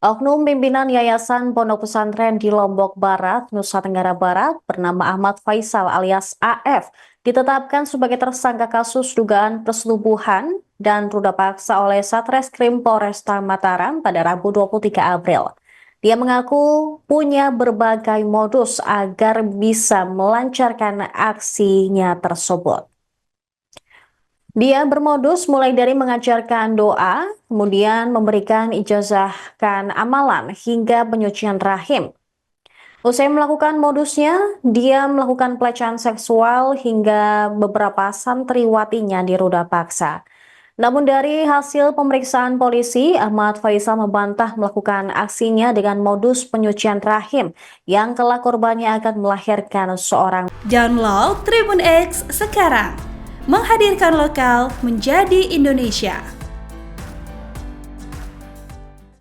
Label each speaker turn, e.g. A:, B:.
A: Oknum pimpinan Yayasan Pondok Pesantren di Lombok Barat, Nusa Tenggara Barat, bernama Ahmad Faisal alias AF, ditetapkan sebagai tersangka kasus dugaan persetubuhan dan ruda paksa oleh Satreskrim Polresta Mataram pada Rabu 23 April. Dia mengaku punya berbagai modus agar bisa melancarkan aksinya tersebut. Dia bermodus mulai dari mengajarkan doa, kemudian memberikan ijazahkan amalan hingga penyucian rahim. Usai melakukan modusnya, dia melakukan pelecehan seksual hingga beberapa santriwatinya diruda paksa. Namun dari hasil pemeriksaan polisi, Ahmad Faisal membantah melakukan aksinya dengan modus penyucian rahim yang kelak korbannya akan melahirkan seorang.
B: Download Tribun X sekarang, menghadirkan lokal menjadi Indonesia.